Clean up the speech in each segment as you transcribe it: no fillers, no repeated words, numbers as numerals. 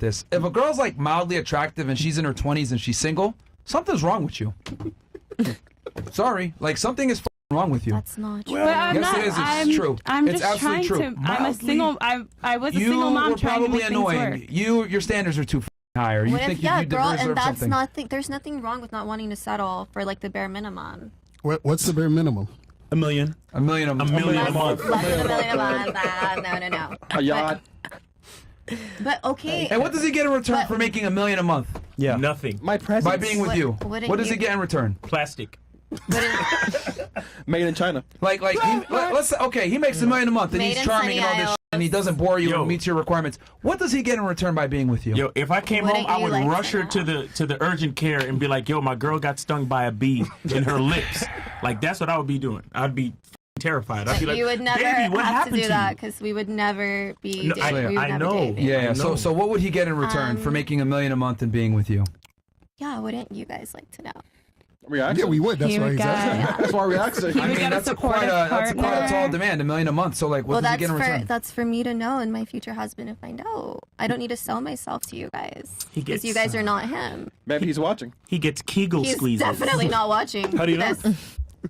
this. If a girl's like mildly attractive and she's in her 20s and she's single, something's wrong with you. Sorry, like something is wrong with you. That's not true. Well, yes, it is. It's true. I'm it's just absolutely trying true. to. I'm a single. I was a single mom trying to make things work. Your standards are too high. Or you think you girl, deserve and that's something. nothing. There's nothing wrong with not wanting to settle for like the bare minimum. What's the bare minimum? $1 million. $1 million a month. $1 million a month. Less than $1 million a month. No. A yacht. But okay. And what does he get in return for making $1 million a month? Yeah. Nothing. My presence. By being with you. What does he get in return? Plastic. Made in China. Like let's say, okay, he makes $1 million a month and he's charming and all this shit, and he doesn't bore you and meets your requirements. What does he get in return by being with you? Yo, if I came home, I would rush her to the urgent care and be like, yo, my girl got stung by a bee in her lips. Like, that's what I would be doing. I'd be terrified. I'd be like, you would never baby, what have happened to do that because we would never be No, dating. We would I never know. date. Yeah. So what would he get in return for making $1 million a month and being with you? Yeah, wouldn't you guys like to know? Yeah, we would. That's why he's asking. That's why we're asking. I mean, that's quite a tall demand, $1 million a month. So like, what does he get in return? That's for me to know and my future husband to find out. I don't need to sell myself to you guys because you guys are not him. Maybe he's watching. He gets Kegel He's squeezes. definitely not watching. How do you know?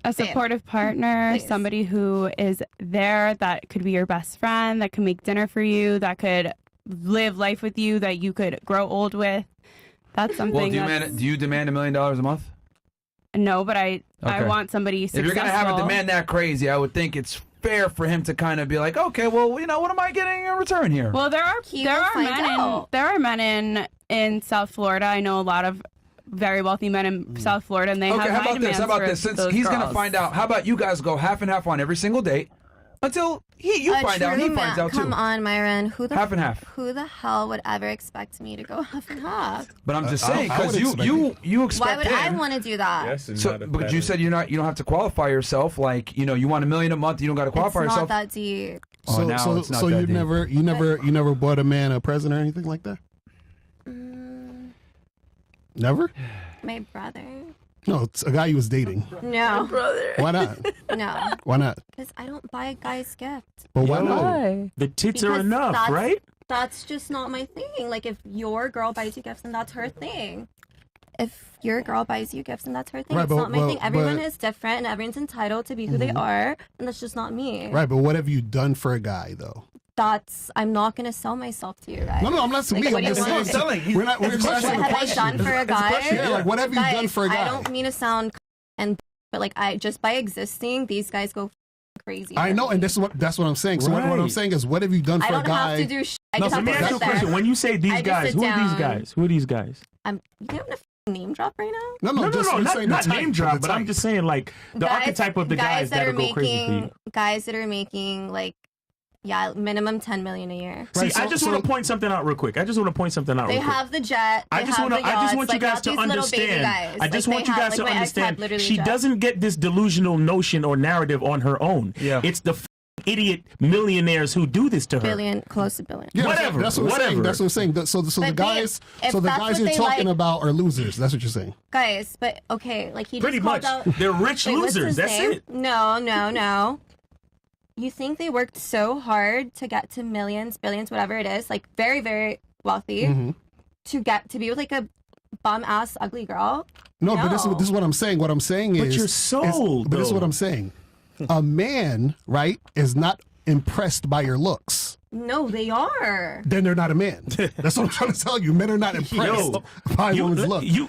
A supportive partner, somebody who is there, that could be your best friend, that can make dinner for you, that could live life with you, that you could grow old with. That's something. Well, do you demand $1 million a month? No, but I want somebody successful. If you're gonna have a demand that crazy, I would think it's fair for him to kind of be like, okay, well, you know, what am I getting in return here? Well, there are men in South Florida. I know a lot of very wealthy men in South Florida, and they have how about this? Since he's gonna find out, how about you guys go half and half on every single date until you find out, he finds out too. Come on, Myron. Half and half. Who the hell would ever expect me to go half and half? But I'm just saying, because you expect Why would I want to do that? Yes, but you said you don't have to qualify yourself. Like, you know, you want $1 million a month, you don't got to qualify yourself. It's not that deep. So you never bought a man a present or anything like that? Never? My brother. No, it's a guy you was dating. No. Brother. Why not? No. Why not? Because I don't buy guys gifts. But why not? The tits are enough, right? That's just not my thing. Like, if your girl buys you gifts, then that's her thing. If your girl buys you gifts, then that's her thing. It's not my thing. Everyone is different, and everyone's entitled to be who they are, and that's just not me. Right, but what have you done for a guy, though? I'm not going to sell myself to you guys. No, I'm not saying What have I done for a guy? Yeah, like, what have you done for a guy? I don't mean to sound but like, just by existing, these guys go crazy. I know, and that's what I'm saying. So what I'm saying is, what have you done for a guy? I don't have to do shit. I just let me ask you a question. When you say these guys, who are these guys? Who are these guys? You having a name drop right now? No, not name drop, but I'm just saying, like, the archetype of the guys that go crazy for you. Guys that are making, like, minimum $10 million a year. See, I just want to point something out real quick. They have the jet. I just want you guys to understand. I just want you guys to understand. She doesn't get this delusional notion or narrative on her own. Yeah. It's the idiot millionaires who do this to her. Close to billion. Yeah, whatever. That's what I'm saying. So the guys you're talking about are losers. That's what you're saying. Guys, but okay, like he pretty just much. Out, they're rich losers. That's it. No. You think they worked so hard to get to millions, billions, whatever it is, like very, very wealthy, to be with like a bum ass ugly girl? No, but this is what I'm saying. What I'm saying is, but you're sold. But this is what I'm saying. A man, right, is not impressed by your looks. No, they are. Then they're not a man. That's what I'm trying to tell you. Men are not impressed by a woman's look. You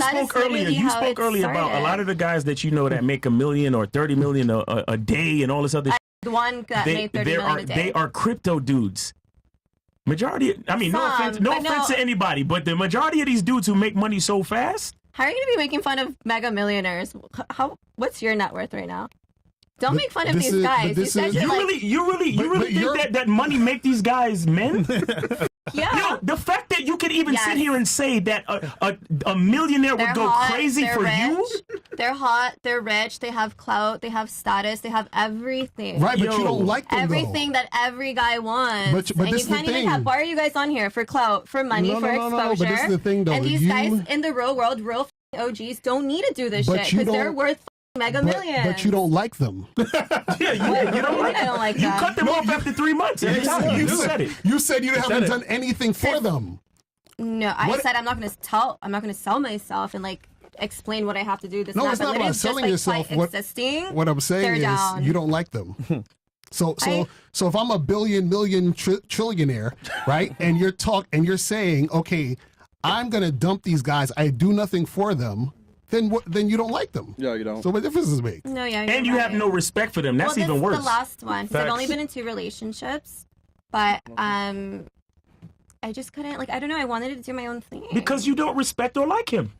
spoke earlier. You spoke earlier about a lot of the guys that you know that make $1 million or $30 million a day and all this other. The one that made $30 million a day. They are crypto dudes. Majority. I mean, no offense to anybody, but the majority of these dudes who make money so fast. How are you going to be making fun of mega millionaires? What's your net worth right now? Don't make fun of these guys. You really think that money make these guys men? Yeah. Yo, the fact that you could even sit here and say that a millionaire would go crazy for you. They're hot. They're rich. They have clout. They have status. They have everything. Right, but you don't like them, everything that every guy wants. But and this you can't even have. Why are you guys on here for clout, for money, for exposure? No, but this is the thing, though. And these guys in the real world, real OGs, don't need to do this shit because they're worth Mega Millions. But you don't like them. Yeah, you don't like. I don't like You them. cut them off after 3 months. You said it. You said you haven't done anything for them. No, I said I'm not going to sell myself and like explain what I have to do. This No, it's not about selling yourself. What I'm saying is you don't like them. So if I'm a billion, million, trillionaire, right, and you're saying, okay, I'm gonna dump these guys, I do nothing for them, then you don't like them. Yeah, you don't. So what difference does it make? No, yeah, and you have no respect for them. That's even worse. The last one. I've only been in 2 relationships, but I just couldn't, like, I don't know, I wanted to do my own thing. Because you don't respect or like him.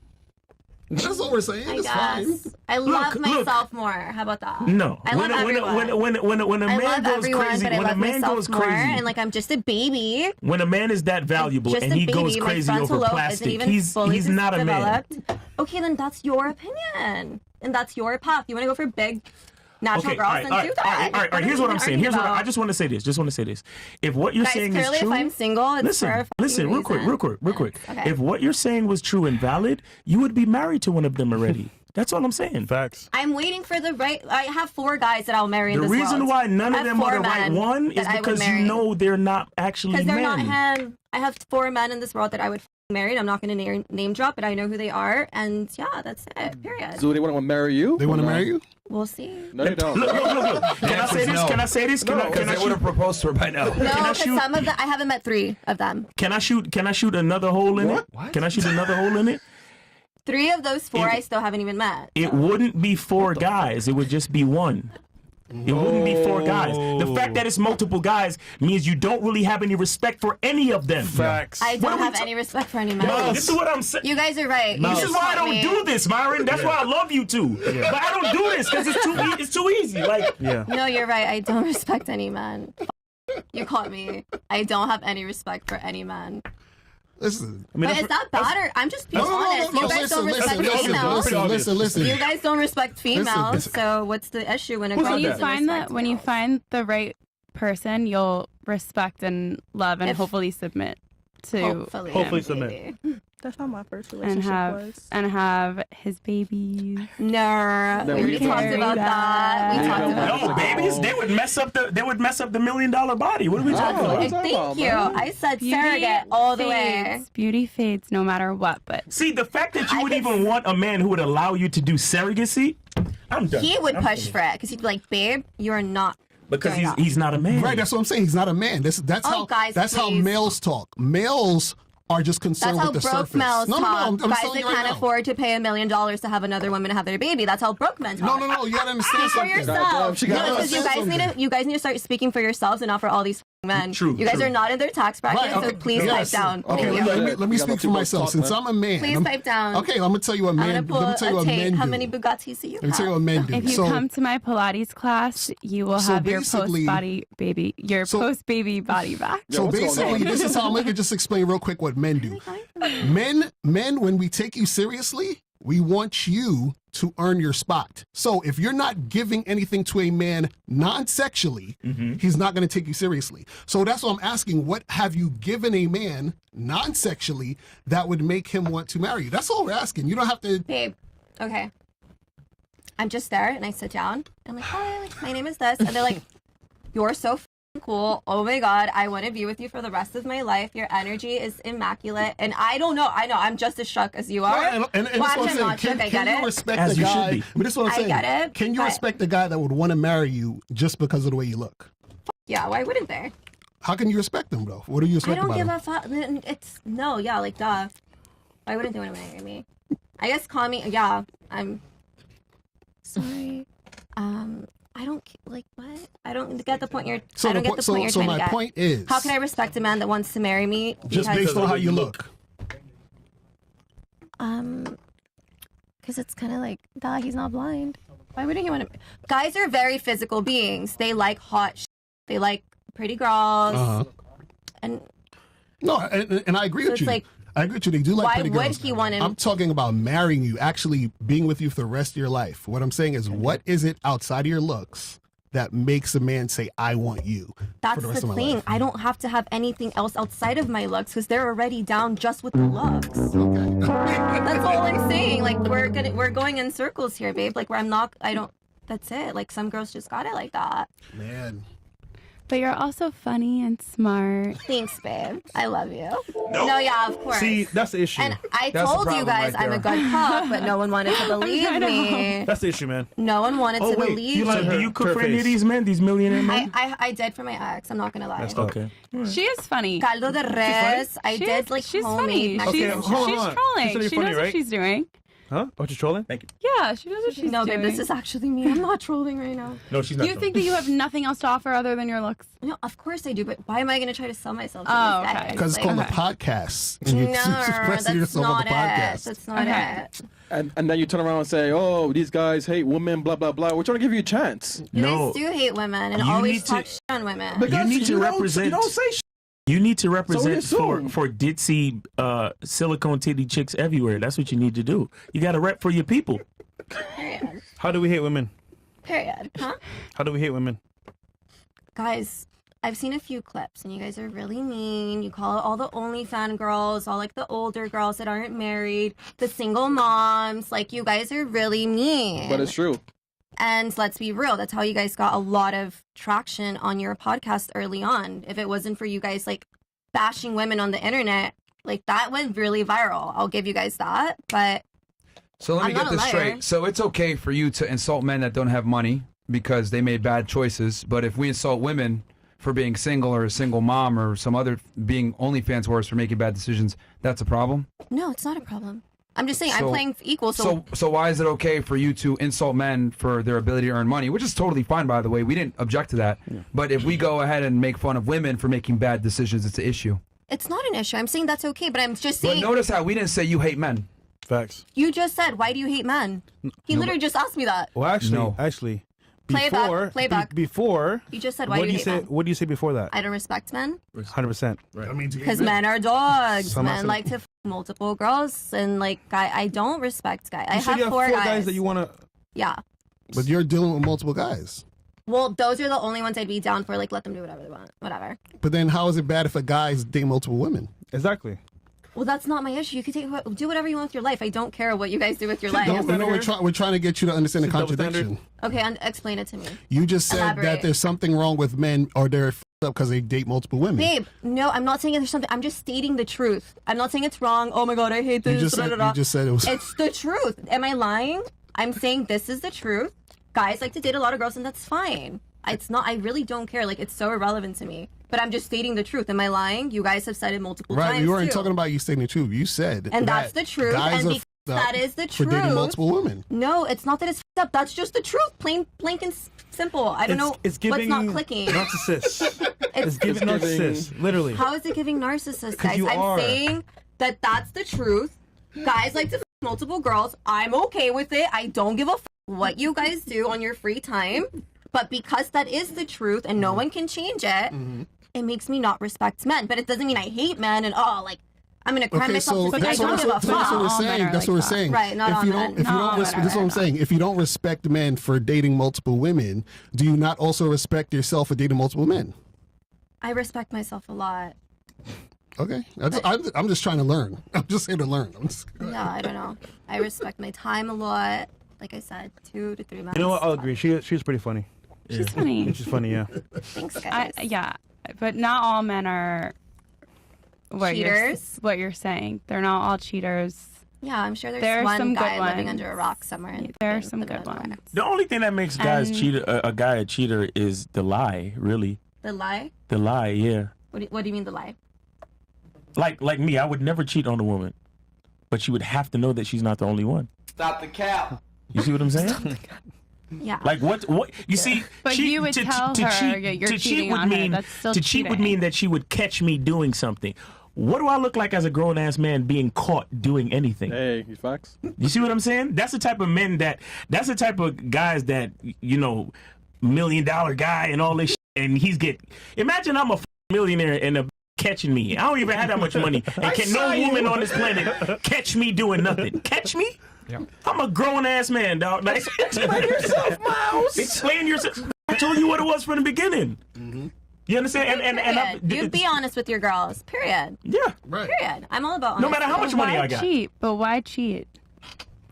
That's what we're saying. It's fine. I love myself more. How about that? No. I love everyone. When a man goes crazy, when a man goes crazy, and like I'm just a baby. When a man is that valuable and he goes crazy over plastic, he's not a man. Okay, then that's your opinion, and that's your path. You want to go for big natural girls, then do that. All right. Here's what I'm saying. I just want to say this. If what you're saying is true, if I'm single, it's listen, real quick. Okay. If what you're saying was true and valid, you would be married to one of them already. That's all I'm saying. Facts. I'm waiting for the right. I have 4 guys that I'll marry in this world. The reason why none of them are the right one is because you know they're not actually men. Because they're not him. I have 4 men in this world that I would marry. I'm not going to name drop, but I know who they are, and yeah, that's it. Period. So they want to marry you? They want to marry you? We'll see. No, you don't. Look. Can I say this? Can I would have proposed to her by now. No, because some of them, I haven't met 3 of them. Can I shoot another hole in it? What? Can I shoot another hole in it? 3 of those 4 I still haven't even met. It wouldn't be 4 guys. It would just be 1. It wouldn't be 4 guys. The fact that it's multiple guys means you don't really have any respect for any of them. Facts. I don't have any respect for any men. No, this is what I'm saying. You guys are right. This is why I don't do this, Myron. That's why I love you too. But I don't do this because it's too easy. Like, No, you're right. I don't respect any man. You caught me. I don't have any respect for any man. Listen. But is that bad or I'm just being honest? You guys don't respect females. Listen. You guys don't respect females. So what's the issue when a girl doesn't respect when you find the right person, you'll respect and love and hopefully submit to hopefully submit. That's how my first relationship was. And have his babies. No, we already talked about that. We talked about no babies. They would mess up the $1 million body. What are we talking about? Thank you. I said surrogate all the way. Beauty fades no matter what. But see, the fact that you would even want a man who would allow you to do surrogacy, I'm done. He would push for it because he'd be like, "Babe, you're not." Because he's not a man. Right. That's what I'm saying. He's not a man. That's how males talk. Males are just concerned with the surface. That's how broke males talk. I'm guys that can't afford to pay $1 million to have another woman have their baby. That's how broke men talk. No. You gotta understand Speak something. for yourself. Because you guys need to start speaking for yourselves and not for all these men. You guys are not in their tax bracket, so please pipe down. Okay, let me speak for myself. Since I'm a man, please pipe down. Okay, I'm gonna tell you what men. Let me tell you what men do. How many Bugattis do you have? Let me tell you what men do. if you come to my Pilates class, you will have your post-baby body back. So basically, this is how I'm gonna just explain real quick what men do. Men, when we take you seriously, we want you to earn your spot. So if you're not giving anything to a man non-sexually, he's not going to take you seriously. So that's what I'm asking. What have you given a man non-sexually that would make him want to marry you? That's all we're asking. You don't have to... Babe, okay. I'm just there and I sit down. I'm like, hi, my name is this. And they're like, you're so cool. Oh my God, I want to be with you for the rest of my life. Your energy is immaculate. And I don't know. I know. I'm just as shook as you are. Right, and well, actually, I'm not shook. I get Can you it. respect the guy? But this is what I'm saying. I get it. Can you respect the guy that would want to marry you just because of the way you look? Yeah, why wouldn't they? How can you respect them, though? What do you respect about him? I don't give a fuck. It's, no, yeah, like, duh. Why wouldn't they want to marry me? I guess call me, yeah, I'm sorry. I don't like what? I don't get the point you're. I don't get the point you're trying to get. So my point is, how can I respect a man that wants to marry me just based on how you look? Because it's kind of like, duh, he's not blind. Why wouldn't he want to? Guys are very physical beings. They like hot. They like pretty girls. And no, and I agree with you. Like, I agree with you. They do like pretty girls. Why would he want him? I'm talking about marrying you, actually being with you for the rest of your life. What I'm saying is, what is it outside of your looks that makes a man say, I want you? That's the thing. I don't have to have anything else outside of my looks because they're already down just with the looks. That's all I'm saying. Like we're going in circles here, babe. Like that's it. Like some girls just got it like that. Man. But you're also funny and smart. Thanks, babe. I love you. No, yeah, of course. See, that's the issue. And I told you guys I'm a good cop, but no one wanted to believe me. That's the issue, man. No one wanted to believe me. Do you cook for any of these men, these millionaire men? I did for my ex. I'm not gonna lie. Okay. She is funny. Caldo de res. I did like she's homemade. funny. She's trolling. She knows what she's doing. Huh? Oh, she's trolling? Thank you. Yeah, she knows what she's doing. No, babe, this is actually me. I'm not trolling right now. No, she's not. Do you think that you have nothing else to offer other than your looks? No, of course I do, but why am I going to try to sell myself to these guys? Because it's called a podcast. And no, that's not it. That's not it. And then you turn around and say, oh, these guys hate women, blah, blah, blah. We're trying to give you a chance. You guys do hate women and always talk shit on women. You need to represent. You don't say shit. You need to represent for ditzy silicone titty chicks everywhere. That's what you need to do. You got to rep for your people. Period. How do we hate women? Period. Huh? How do we hate women? Guys, I've seen a few clips and you guys are really mean. You call all the OnlyFans girls, all like the older girls that aren't married, the single moms. Like you guys are really mean. But it's true. And let's be real, that's how you guys got a lot of traction on your podcast early on. If it wasn't for you guys like bashing women on the internet, like that went really viral. I'll give you guys that. But so let me get this straight. So it's okay for you to insult men that don't have money because they made bad choices. But if we insult women for being single or a single mom or some other being OnlyFans whores for making bad decisions, that's a problem? No, it's not a problem. I'm just saying I'm playing equal. So why is it okay for you to insult men for their ability to earn money, which is totally fine, by the way. We didn't object to that. Yeah. But if we go ahead and make fun of women for making bad decisions, it's an issue. It's not an issue. I'm saying that's okay, but I'm just saying. But notice how we didn't say you hate men. Facts. You just said, why do you hate men? He literally just asked me that. Well, actually. Play back. Before. You just said, why do you hate men? What do you say before that? I don't respect men. 100%. Right. Because men are dogs. Men like to multiple girls. And like, I don't respect guys. I have four guys that you want to. Yeah. But you're dealing with multiple guys. Well, those are the only ones I'd be down for. Like, let them do whatever they want. Whatever. But then how is it bad if a guy's dating multiple women? Exactly. Well, that's not my issue. You can do whatever you want with your life. I don't care what you guys do with your life. We're trying to get you to understand the contradiction. Okay, explain it to me. You just said that there's something wrong with men or they're f***ed up because they date multiple women. Babe, no, I'm not saying there's something. I'm just stating the truth. I'm not saying it's wrong. Oh my God, I hate this. You just said it was. It's the truth. Am I lying? I'm saying this is the truth. Guys like to date a lot of girls, and that's fine. It's not. I really don't care. Like, it's so irrelevant to me. But I'm just stating the truth. Am I lying? You guys have said it multiple times. Right, you weren't talking about you stating the truth. You said and that's the truth. And because that is the truth. For dating multiple women. No, it's not that it's up. That's just the truth. Plain and simple. I don't know it's giving what's not clicking. Narcissist. it's giving narcissist. Literally. How is it giving narcissist, guys? I'm saying that that's the truth. Guys like to multiple girls. I'm okay with it. I don't give a what you guys do on your free time. But because that is the truth and no one can change it, it makes me not respect men. But it doesn't mean I hate men and like I'm gonna cram myself to I don't give a fuck. That's what we're saying. That's what we're saying. Right, not all men. This is what I'm saying. If you don't respect men for dating multiple women, do you not also respect yourself for dating multiple men? I respect myself a lot. Okay. I'm just trying to learn. I'm just here to learn. Yeah, I don't know. I respect my time a lot. Like I said, 2 to 3 months. You know what? I'll agree. She's pretty funny. She's funny. She's funny, yeah. Thanks, guys. Yeah, but not all men are cheaters. What you're saying. They're not all cheaters. Yeah, I'm sure there's one some guy good living under a rock somewhere. There are some good ones. The only thing that makes guys a guy a cheater is the lie, really. The lie? The lie, yeah. What do you mean the lie? Like me, I would never cheat on a woman, but you would have to know that she's not the only one. Stop the cap. You see what I'm saying? Yeah. Like what you see? But you would tell her you're cheating on her. That's still cheating. Cheat would mean that she would catch me doing something. What do I look like as a grown ass man being caught doing anything? Hey, you facts. You see what I'm saying? That's the type of men that's the type of guys that, you know, $1 million guy and all this shit, and imagine I'm a millionaire and a catching me. I don't even have that much money. And can no woman on this planet catch me doing nothing? Catch me? Yeah. I'm a grown ass man, dog. Like, explain yourself, Miles. Explain yourself. I told you what it was from the beginning. Mm-hmm. You understand? And you'd be honest with your girls. Period. Yeah, right. Period. I'm all about honesty. No matter how much money I got. But why cheat?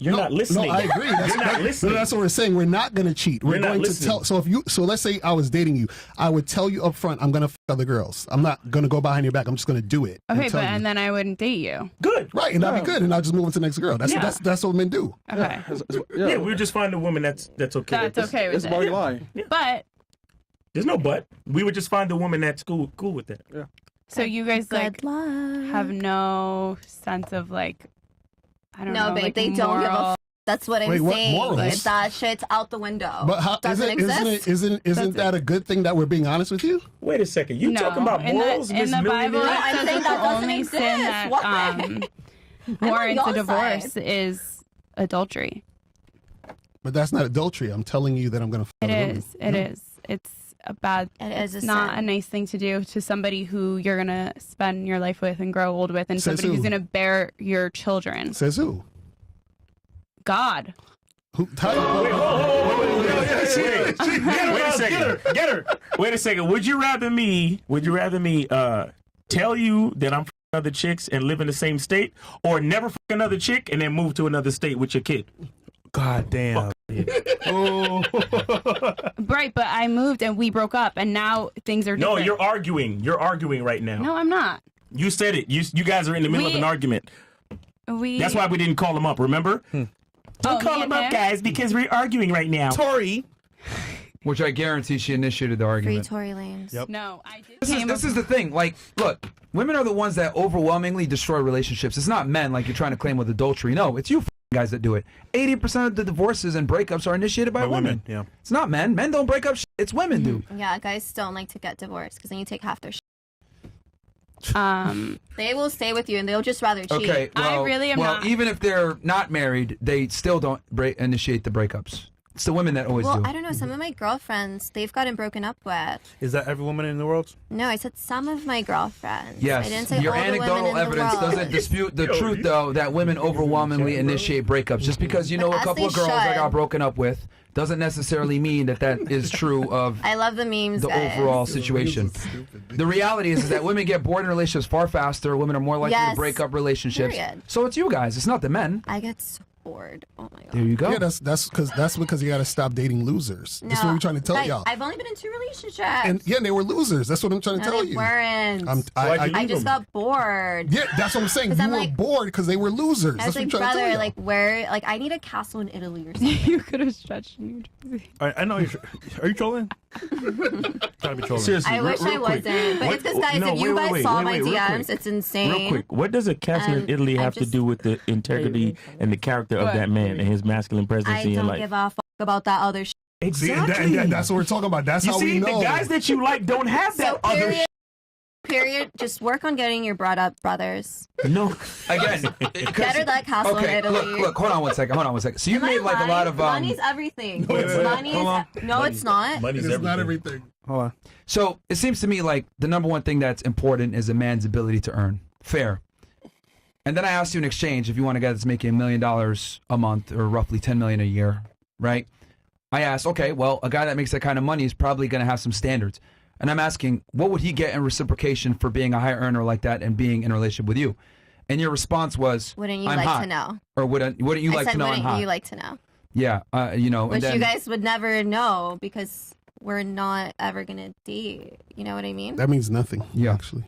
You're not listening. No, I agree. You're not listening. That's what we're saying. We're not going to cheat. We're going to tell. So let's say I was dating you. I would tell you up front, I'm going to f other girls. I'm not going to go behind your back. I'm just going to do it. Okay, and then I wouldn't date you. Good. Right, and that'd be good. And I'll just move on to the next girl. That's what men do. Okay. Yeah, we'll just find a woman that's okay. That's okay with it's it. about lie. Yeah. But there's no but. We would just find a woman that's cool with that. Yeah. So you guys like have no sense of like, I don't know. No, babe, like they don't give a. That's what I'm saying. What morals? That shit's out the window. But how, isn't that a good thing that we're being honest with you? Wait a second. You talking about morals, in the Bible? I'm saying that the only sin that warrants a divorce is adultery. But that's not adultery. I'm telling you that I'm going to. It is. It is. It's a bad. It's not a nice thing to do to somebody who you're gonna spend your life with and grow old with, and somebody who's gonna bear your children. Says who? God. Who? Wait a second. Get her. Wait a second. Would you rather me tell you that I'm f***ing other chicks and live in the same state, or never f*** another chick and then move to another state with your kid? God damn. Right, but I moved and we broke up, and now things are different. No, you're arguing. You're arguing right now. No, I'm not. You said it. You guys are in the middle of an argument. That's why we didn't call him up, remember? Don't call him up, guys, because we're arguing right now. Tori. Which I guarantee she initiated the argument. Free Tory Lanez. Yep. No, I did. This is the thing. Like, look, women are the ones that overwhelmingly destroy relationships. It's not men like you're trying to claim with adultery. No, it's you guys that do it. 80% of the divorces and breakups are initiated by women. Yeah. It's not men. Men don't break up shit. It's women do. Yeah, guys don't like to get divorced because then you take half their shit. Um, They will stay with you and they'll just rather cheat. Okay, well, I really am not. even if they're not married, they still don't initiate the breakups. It's the women that always do. Well, I don't know. Some of my girlfriends, they've gotten broken up with. Is that every woman in the world? No, I said some of my girlfriends. Yes, I didn't say your all the women anecdotal in the evidence world. doesn't dispute the truth, though, that women overwhelmingly initiate breakups. Just because you know a As couple they of girls that should. got broken up with doesn't necessarily mean that is true of I love the memes, the guys. overall situation. The reality is that women get bored in relationships far faster. Women are more likely to break up relationships. Period. So it's you guys. It's not the men. I get so bored. Oh my god. There you go. Yeah, that's because you got to stop dating losers. That's what we're trying to tell y'all. I've only been in 2 relationships. And they were losers. That's what I'm trying to tell they you. weren't. I just got bored. Yeah, that's what I'm saying. 'Cause You I'm were like- bored because they were losers. I That's was what I'm like, trying to tell brother, you. like where? Like I need a castle in Italy or something. you could have stretched New Jersey. I know you're. Are you trolling? Gotta be trolling. Seriously, I wish I wasn't. But it's because, guys, if you guys saw my DMs, it's insane. Real quick, what does a castle in And Italy I have to just- do with the integrity and the character of that man and his masculine I presence in your don't life? give a fuck about that other shit. See, and Exactly. that's what we're talking about. That's You how see, we know. the guys that you like don't have that So other period. Just work on getting your brought up brothers. No. Again, Better that castle in okay, Italy. look, hold on one second. So you Am I made like a lying? lot of money's everything. No, it's not. Money is no, it's not. Money's It's not everything. Hold on. So it seems to me like the number one thing that's important is a man's ability to earn. Fair. And then I asked you in exchange if you want a guy that's making $1 million a month or roughly $10 million a year, right? I asked, okay, well, a guy that makes that kind of money is probably going to have some standards. And I'm asking, what would he get in reciprocation for being a high earner like that and being in a relationship with you? And your response was, Wouldn't you I'm like hot. to know? Or wouldn't you like I said, to know I'm wouldn't hot? you like to know? Yeah, you know. Which and then, you guys would never know because we're not ever gonna date. You know what I mean? That means nothing. Yeah. Actually.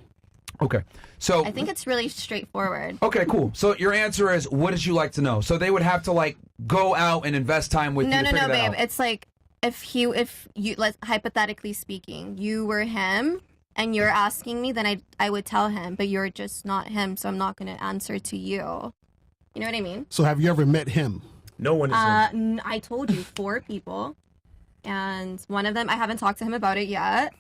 Okay. So I think it's really straightforward. okay, cool. So your answer is, what did you like to know? So they would have to like go out and invest time with you to figure that babe. out. It's like if you let's hypothetically speaking, you were him and you're asking me, then I would tell him, but you're just not him, so I'm not gonna answer to you. You know what I mean? So have you ever met him? No one is. I told you 4 people, and one of them I haven't talked to him about it yet,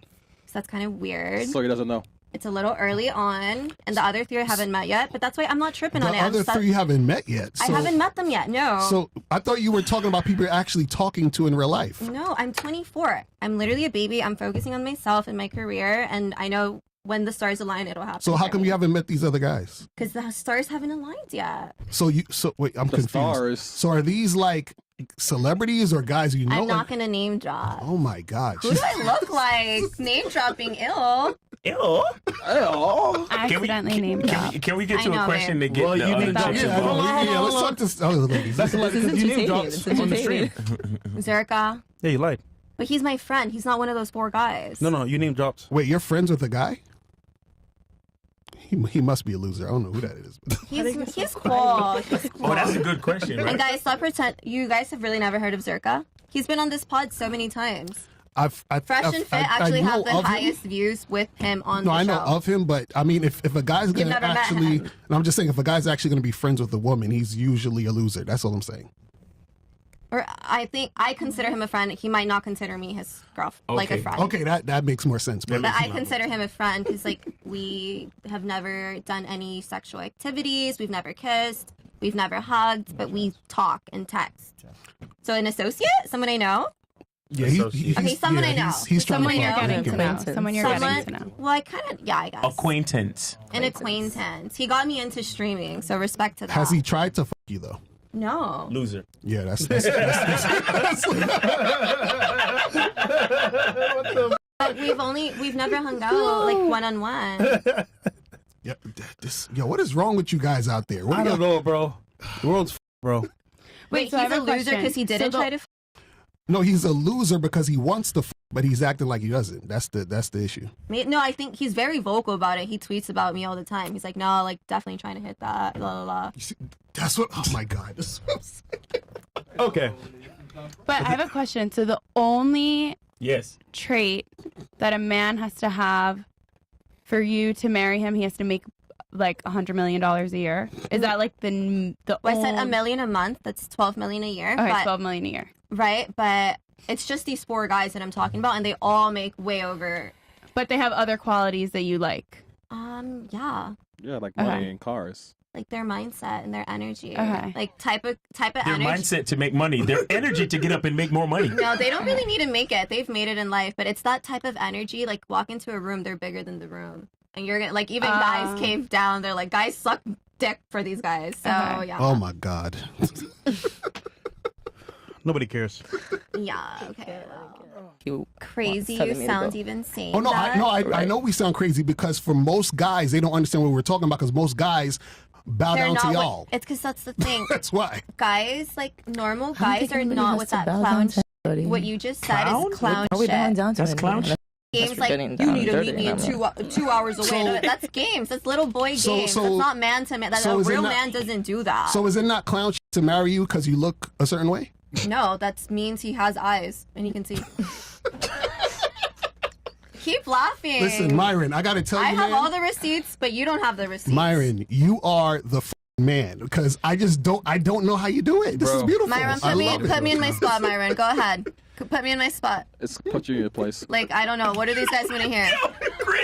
so that's kind of weird. So he doesn't know. It's a little early on, and the other 3 I haven't met yet, but that's why I'm not tripping The on it. other 3 you haven't met yet. I haven't met them yet. No. So I thought you were talking about people you're actually talking to in real life. No, I'm 24. I'm literally a baby. I'm focusing on myself and my career, and I know when the stars align, it'll happen. So how come you haven't met these other guys? Because the stars haven't aligned yet. So wait, I'm confused. Stars. So are these like celebrities or guys you know? I'm not gonna name drop. Oh my God. Who do I look like? Name dropping ill. Ew. I accidentally named drop. Can we get to I a know, question babe. to get Well, the you other need chick to- involved? Let's talk to other ladies. That's like This is you name entertaining. drops It's on the street. Zerka. Yeah, you lied. But he's my friend. He's not one of those 4 guys. No, you name drops. Wait, you're friends with a guy? He must be a loser. I don't know who that is. He's cool. He's cool. Oh, that's a good question, And right? guys, stop pretend. You guys have really never heard of Zerka. He's been on this pod so many times. Fresh and Fit actually have the highest views with him on the show. No, I know of him, but I mean, if a guy's going to never met actually, him. and I'm just saying, if a guy's actually going to be friends with a woman, he's usually a loser. That's all I'm saying. Or I think I consider him a friend. He might not consider me his girlfriend, like a Okay. friend. Okay, that makes more sense. But But I consider him a friend because, like, we have never done any sexual activities. We've never kissed. We've never hugged, but we talk and text. So an associate? Someone I know? yeah, Okay, someone I know. He's trying Someone to you're fuck getting you. to know. Acquaintance. Someone you're getting to know. Well, I kind of, yeah, I guess. Acquaintance. An acquaintance. He got me into streaming, so respect to that. Has he tried to fuck you though? No. Loser. Yeah, that's But we've never hung out, like, one-on-one. yeah. What is wrong with you guys out there? What I do don't y'all- know, bro. The world's bro. Wait, so I he's have a a loser question. because he didn't So try to No, he's a loser because he wants to, but he's acting like he doesn't. That's the issue. No, I think he's very vocal about it. He tweets about me all the time. He's like, no, like, definitely trying to hit that, blah, blah, blah. You see, that's what. Oh my God. This is what I'm saying. Okay. But I have a question. So the only Yes. trait that a man has to have for you to marry him, he has to make like $100 million a year. Is that like the Well, I said $1 old- million a month. That's $12 million a year. Okay, but, 12 million a year. Right, but it's just these 4 guys that I'm talking about, and they all make way over. But they have other qualities that you like. Yeah, Yeah, like money Okay. and cars. like their mindset and their energy. Okay. Like type of Their energy. mindset to make money. Their energy to get up and make more money. No, they don't really need to make it. They've made it in life, but it's that type of energy. Like walk into a room, they're bigger than the room, and you're gonna like even guys cave down. They're like guys suck dick for these guys. So Okay. yeah. Oh my God. Nobody cares. Yeah. Okay. You Crazy. telling You me to sound go. even saying Oh no, that. I know we sound crazy because for most guys they don't understand what we're talking about because most guys bow They're down not to what- y'all. It's because that's the thing. That's why. Guys, like normal I don't guys think are anybody not has with to that bow clown down to shit. anybody. What you just Clown? said is clown Are we bowing shit. down to That's anybody? clown shit. Games That's like getting you down need to dirty meet me and I'm 2 hours away. So- No, that's games. That's little boy games. So- That's not man to man. That so a is it real not- man doesn't do that. So is it not clown shit to marry you because you look a certain way? No, that means he has eyes and he can see. Keep laughing. Listen, Myron, I gotta tell I you, have man. all the receipts, but you don't have the receipts. Myron, you are the man because I don't know how you do it. This is Bro. beautiful. Myron, I put me love it. in my spot, Myron. Go ahead. Put me in my spot. It's put you in your place. Like, I don't know. What do these guys want to hear?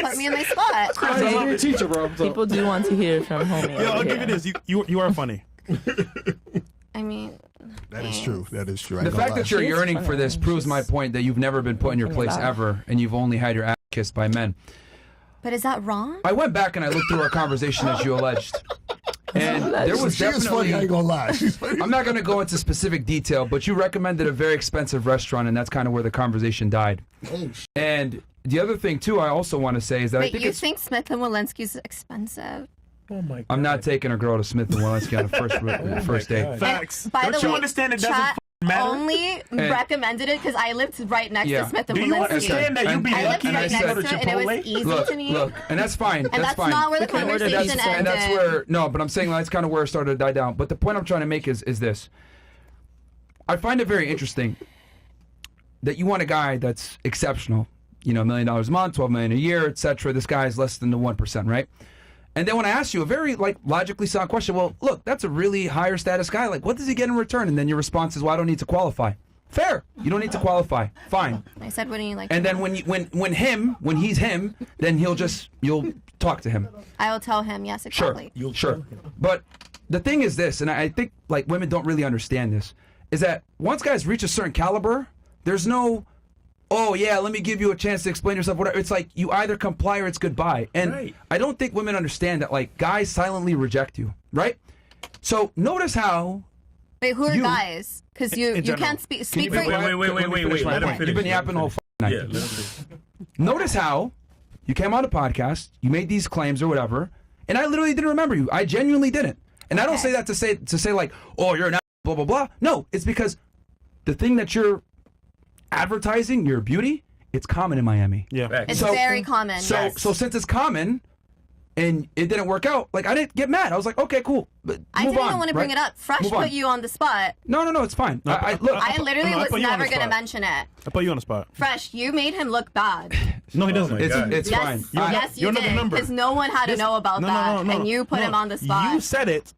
Put me in my spot. I'm your teacher, bro. So. People do want to hear from homie. Yo, I'll over give you here. this. You are funny. I mean, That is true. That is true. I The ain't gonna fact lie. that you're She is yearning funny. for this proves my point that you've never been put in your Something place about it. ever, and you've only had your ass kissed by men. but is that wrong? I went back and I looked through our conversation as you alleged, and there was she is funny. I ain't definitely. gonna lie. She's funny. I'm not going to go into specific detail, but you recommended a very expensive restaurant, and that's kind of where the conversation died. And the other thing too, I also want to say is that I Wait, think you it's. think Smith and Walensky's expensive? Oh my God. I'm not taking a girl to Smith and Walensky on the first date. God. Facts. By Don't the you way, understand it doesn't chat matter? only recommended it because I lived right next Yeah. to Smith and Do you Walensky. understand that you'd be I lived lucky right to go next to to it, and it was Chipotle? easy Look, to me. look, and that's fine. and that's fine. not where the We can order conversation pizza. ended. And that's where but I'm saying that's kind of where it started to die down. But the point I'm trying to make is this: I find it very interesting that you want a guy that's exceptional, $1 million a month, $12 million a year, etc. This guy is less than the 1%, right? And then when I ask you a very logically sound question, well, look, that's a really higher status guy. Like, what does he get in return? And then your response is, well, I don't need to qualify. Fair. You don't need to qualify. Fine. I said, "What do you like?" And then when he's him, then you'll talk to him. I will tell him, yes, Sure, exactly. sure. But the thing is this, and I think women don't really understand this, is that once guys reach a certain caliber, there's no oh yeah, let me give you a chance to explain yourself, whatever. It's like you either comply or it's goodbye. And I don't think women understand that, like, guys silently reject you, right? So notice how. Wait, who are guys? Because you can't speak for. Wait. Let him finish. You've been yapping the whole night. Yeah, let him finish. Notice how you came on a podcast, you made these claims or whatever, and I literally didn't remember you. I genuinely didn't. And I don't say that to say like, oh, you're not blah blah blah. No, it's because the thing that you're advertising, your beauty, it's common in Miami. Yeah, it's very common. So since it's common, and it didn't work out, like, I didn't get mad. I was like, okay, cool. But I didn't even want to bring it up. Fresh put you on the spot. No, it's fine. I literally was never going to mention it. I put you on the spot. Fresh, you made him look bad. No, he doesn't. It's fine. Yes, you did. Because no one had to know about that. And you put him on the spot. You said it,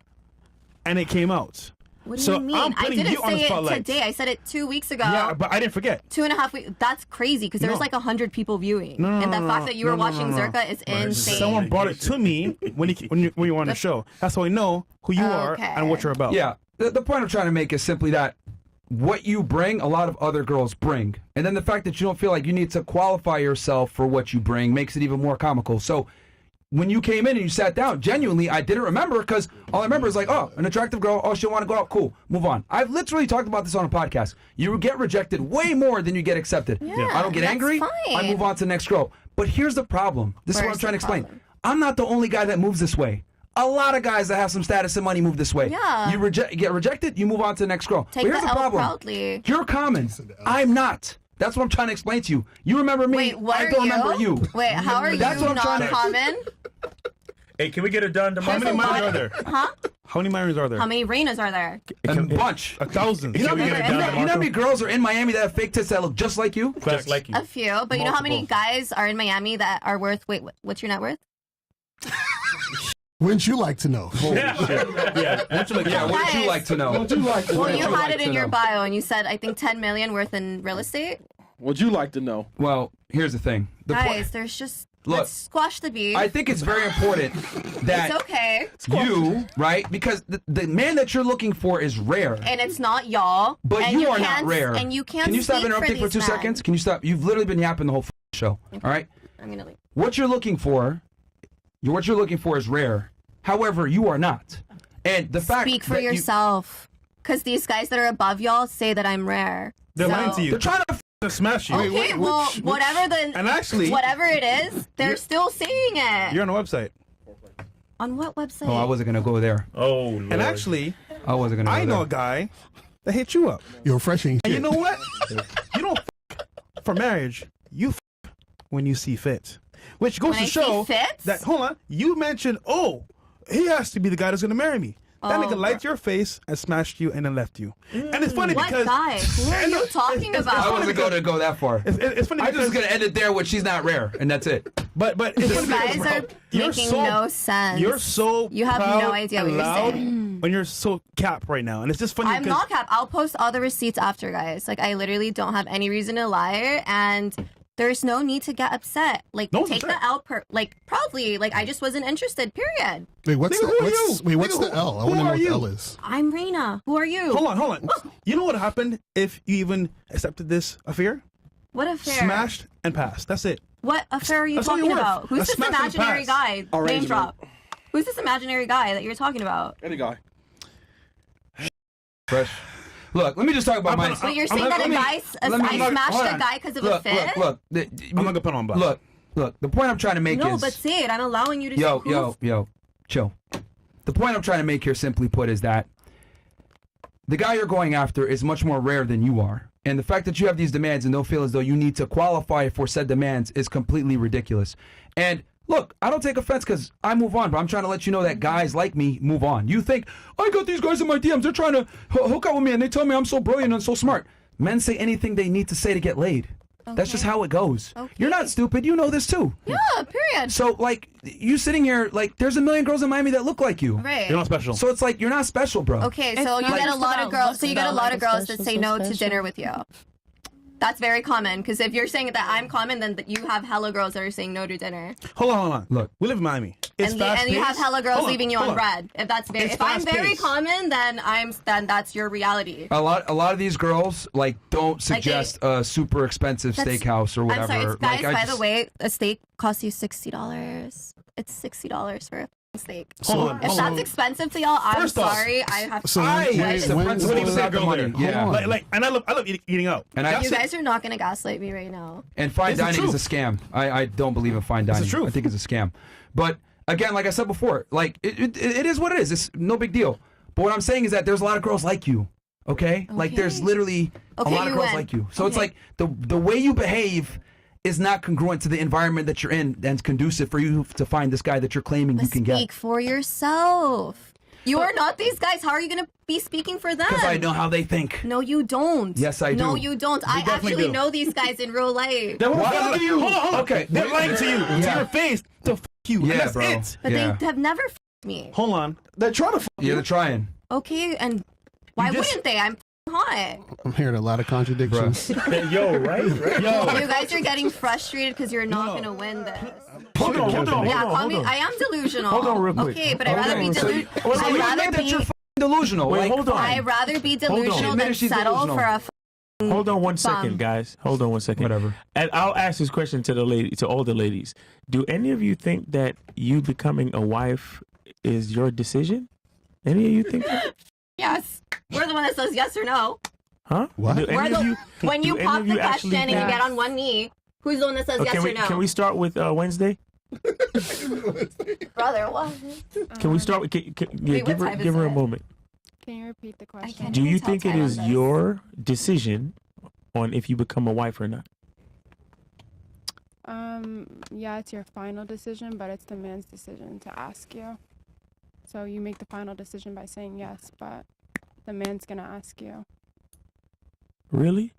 and it came out. What do you mean? I didn't say it today. I said it 2 weeks ago. Yeah, but I didn't forget. 2.5 weeks. That's crazy because there was like 100 people viewing. And the fact that you were watching Zerka is insane. Someone brought it to me when you were on the show. That's how I know who you are and what you're about. Yeah. The point I'm trying to make is simply that what you bring, a lot of other girls bring. And then the fact that you don't feel like you need to qualify yourself for what you bring makes it even more comical. So when you came in and you sat down, genuinely, I didn't remember because all I remember is like, oh, an attractive girl, oh, she'll want to go out, cool, move on. I've literally talked about this on a podcast. You get rejected way more than you get accepted. Yeah, I don't get angry, I move on to the next girl. But here's the problem. This is what I'm trying to explain. I'm not the only guy that moves this way. A lot of guys that have some status and money move this way. Yeah. You get rejected, you move on to the next girl. Take but here's the the L problem. proudly. You're common. I'm not. That's what I'm trying to explain to you. You remember me. Wait, what I don't remember you. Wait, how are That's you what I'm trying not to... common? Hey, can we get it done tomorrow? How many Myers are there? Huh? How many Myers are there? How many Reinas are there? A bunch. 1,000. You know how many girls are in Miami that have fake tits that look just like you? Just like you. A few, but you know how many guys are in Miami that are worth? Wait, what's your net worth? Wouldn't you like to know? Yeah. What would you like to know? Well, you had it in your bio, and you said I think 10 million worth in real estate. Would you like to know? Well, here's the thing. Guys, there's just let's squash the beef. I think it's very important that it's okay. You, right? Because the man that you're looking for is rare. And it's not y'all. But and you are not rare. And you can't. Can you stop interrupting for 2 seconds? Can you stop? You've literally been yapping the whole show. All right? I'm gonna leave. What you're looking for is rare. However, you are not. And the fact Speak for yourself. Because these guys that are above y'all say that I'm rare. They're lying to you. They're trying to smash you. Okay, whatever it is, they're still saying it. You're on a website. On what website? Oh, I wasn't going to go there. Oh, Lord. And actually, I wasn't going to go there. I know a guy that hit you up. You're refreshing. And you know what? You don't for marriage. You when you see fit. Which goes to show that, hold on, you mentioned, oh, he has to be the guy that's going to marry me. That nigga liked your face and smashed you and then left you. And it's funny because... What guy? Who are you talking about? I wasn't going to go that far. It's funny I'm just going to end it there with she's not rare, and that's it. But it's These guys are making no sense. You're so You have no idea what you're saying. When you're so cap right now. And it's just funny I'm not cap. I'll post all the receipts after, guys. Like, I literally don't have any reason to lie, and... There's no need to get upset. Like, take the L proudly. Like, I just wasn't interested, period. Wait, what's the L? I want to know what the L is. I'm Reina. Who are you? Hold on. You know what happened if you even accepted this affair? What affair? Smashed and passed. That's it. What affair are you talking about? Who's this imaginary guy? Name drop. Who's this imaginary guy that you're talking about? Any guy. Fresh. Look, let me just talk about mine. Wait, you're saying that I smashed a guy because of a fit? Look. I'm not gonna put on blast. Look. The point I'm trying to make is... No, but say it. I'm allowing you to say Yo, chill. The point I'm trying to make here, simply put, is that the guy you're going after is much more rare than you are. And the fact that you have these demands and don't feel as though you need to qualify for said demands is completely ridiculous. And... Look, I don't take offense because I move on, but I'm trying to let you know that guys like me move on. You think, I got these guys in my DMs, they're trying to hook up with me, and they tell me I'm so brilliant and so smart. Men say anything they need to say to get laid. Okay. That's just how it goes. Okay. You're not stupid. You know this too. Yeah, period. So, like, you sitting here, like, there's a million girls in Miami that look like you. Right. You're not special. So it's like, you're not special, bro. Okay, so you get a lot of girls. So you get a lot of girls that say no to dinner with you. That's very common. Because if you're saying that I'm common, then you have hella girls that are saying no to dinner. Hold on. Look, we live in Miami. It's and you have hella girls leaving you on bread. If I'm very common, then that's your reality. A lot of these girls don't suggest a super expensive steakhouse or whatever. I'm sorry, guys. By the way, a steak costs you $60. It's $60 for a steak. If that's expensive to y'all, I'm sorry. I have to. And I love eating out. And you guys are not going to gaslight me right now. And fine dining is a scam. I don't believe in fine dining. I think it's a scam. But again, like I said before, it is what it is. It's no big deal. But what I'm saying is that there's a lot of girls like you. Okay? Like there's literally a lot of girls like you. So it's like the way you behave is not congruent to the environment that you're in and conducive for you to find this guy that you're claiming you can get. Speak for yourself. You are not these guys. How are you going to be speaking for them? Because I know how they think. No, you don't. Yes, I do. No, you don't. I actually know these guys in real life. They're lying to you. Hold on. Okay. They're lying to you. To your face. To f*** you. Yeah, and that's bro. it. But they have never f***ed me. Hold on. They're trying to f*** you. Yeah, they're trying. Okay, and why wouldn't they? I'm hot. I'm hearing a lot of contradictions. Yo, right? Yo. You guys are getting frustrated because you're not going to win this. Hold on. I am delusional. Hold on real quick. Okay, but I'd rather be delusional. I'd rather be delusional. Wait, hold on. I'd rather be delusional than settle for a Hold on 1 second, guys. Hold on 1 second. Whatever. And I'll ask this question to all the ladies. Do any of you think that you becoming a wife is your decision? Any of you think that? Yes. We're the one that says yes or no. Huh? What? When you pop the question and you get on one knee, who's the one that says yes or no? Can we start with Wednesday? Brother, what? Can we start with? Give her a moment. Can you repeat the question? Do you think it is your decision on if you become a wife or not? Yeah, it's your final decision, but it's the man's decision to ask you. So you make the final decision by saying yes, but the man's gonna ask you. Really?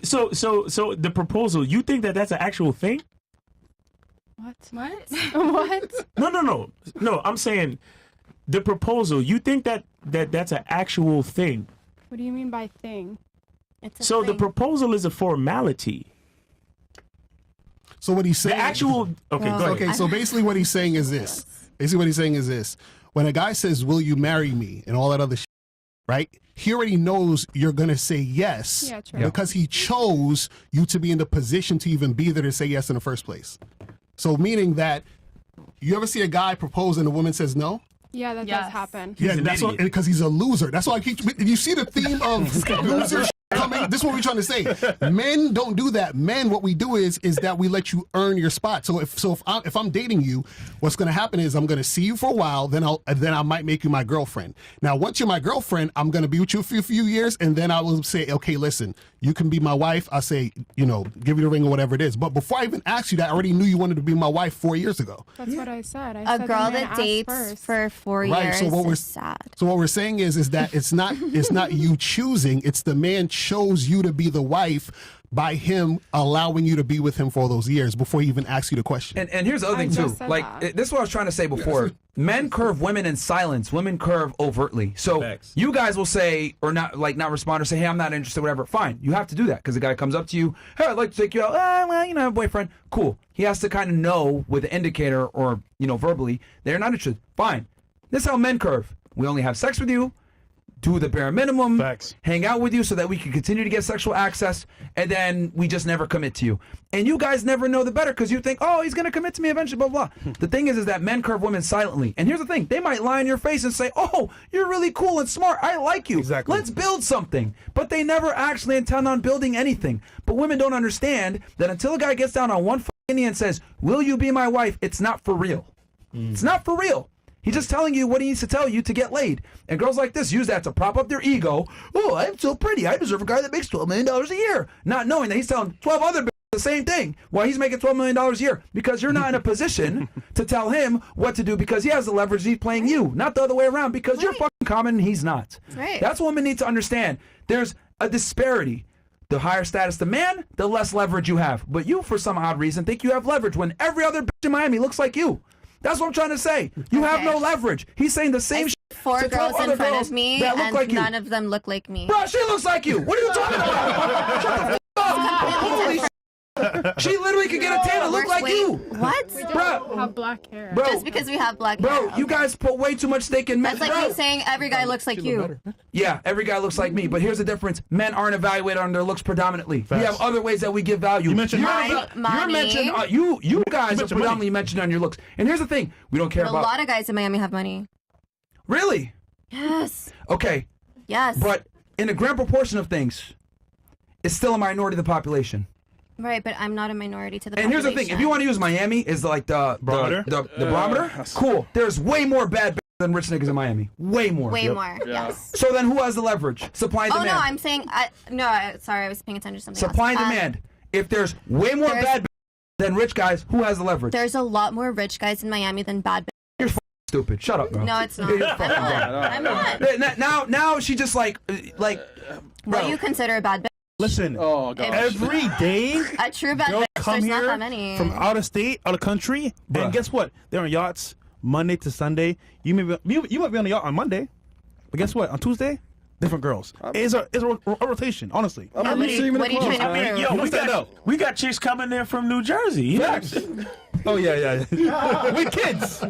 So the proposal, you think that that's an actual thing? What? What? No, I'm saying the proposal, you think that that's an actual thing? What do you mean by thing? So the proposal is a formality. So what he's saying... The actual... Okay, go ahead. Okay, so basically what he's saying is this. When a guy says, will you marry me? And all that other shit, right? He already knows you're going to say yes. Yeah, true. Because he chose you to be in the position to even be there to say yes in the first place. So meaning that, you ever see a guy propose and a woman says no? Yeah, that does happen. Yeah, that's because he's a loser. That's why I keep. You see the theme of loser coming. This is what we're trying to say. Men don't do that. Men, what we do is that we let you earn your spot. So if I'm dating you, what's going to happen is I'm going to see you for a while. Then I might make you my girlfriend. Now, once you're my girlfriend, I'm going to be with you for a few years, and then I will say, okay, listen, you can be my wife. I say, give you the ring or whatever it is. But before I even asked you that, I already knew you wanted to be my wife 4 years ago. That's what I said. A girl that dates for 4 years is sad. So what we're saying is that it's not you choosing, it's the man chose you to be the wife by him allowing you to be with him for all those years before he even asks you the question. And here's the other thing too. This is what I was trying to say before. Men curve women in silence. Women curve overtly. So you guys will say or not respond or say, hey, I'm not interested, whatever. Fine. You have to do that because the guy comes up to you, hey, I'd like to take you out. Well, I have a boyfriend. Cool. He has to kind of know with an indicator or verbally they're not interested. Fine. This is how men curve. We only have sex with you, do the bare minimum, hang out with you so that we can continue to get sexual access, and then we just never commit to you. And you guys never know the better because you think, oh, he's going to commit to me eventually, blah, blah. The thing is that men curve women silently. And here's the thing. They might lie in your face and say, oh, you're really cool and smart. I like you. Exactly. Let's build something. But they never actually intend on building anything. But women don't understand that until a guy gets down on one knee and says, will you be my wife? It's not for real. It's not for real. He's just telling you what he needs to tell you to get laid. And girls like this use that to prop up their ego. Oh, I'm so pretty. I deserve a guy that makes $12 million a year. Not knowing that he's telling 12 other bitches the same thing while he's making $12 million a year. Because you're not in a position to tell him what to do because he has the leverage. He's playing you, not the other way around because you're fucking common and he's not. Right. That's what women need to understand. There's a disparity. The higher status the man, the less leverage you have. But you, for some odd reason, think you have leverage when every other bitch in Miami looks like you. That's what I'm trying to say. You have no leverage. He's saying the same shit 4 to 12 girls in other front girls of me, that look and like you. none of them look like me. Bro, she looks like you. What are you talking about? Shut the f up. Holy shit. She literally could get a tan and look like you. What? Bro, have black hair. bro, Just because we have black hair. bro, you guys put way too much stake in men. That's like me saying every guy looks like you. Yeah, every guy looks like me, but here's the difference. Men aren't evaluated on their looks predominantly. We have other ways that we give value. You mentioned you're mentioned, you guys are predominantly mentioned on your looks. And here's the thing. We don't care But about... a lot of guys in Miami have money. Really? Yes. Okay. Yes. But in a grand proportion of things, it's still a minority of the population. Right, but I'm not a minority to the And population. here's the thing. If you want to use Miami as like the barometer, cool. There's way more bad than rich niggas in Miami. Way more. Way more, yes. So then who has the leverage? Supply and Oh, demand. no, I'm saying... sorry, I was paying attention to something Supply and else. demand. If there's way more bad than rich guys, who has the leverage? There's a lot more rich guys in Miami than bad. You're stupid. Shut up, bro. No, it's not. You're I'm not. Now she just like. What do you consider a bad bitch? Listen, every day A true bad girls bitch, come there's here not that many. from out of state, out of country, and guess what? They're on yachts Monday to Sunday. You might be on the yacht on Monday, but guess what? On Tuesday, different girls. It's a rotation, honestly. What are you trying to prove? We got chicks coming there from New Jersey. Oh yeah. With kids.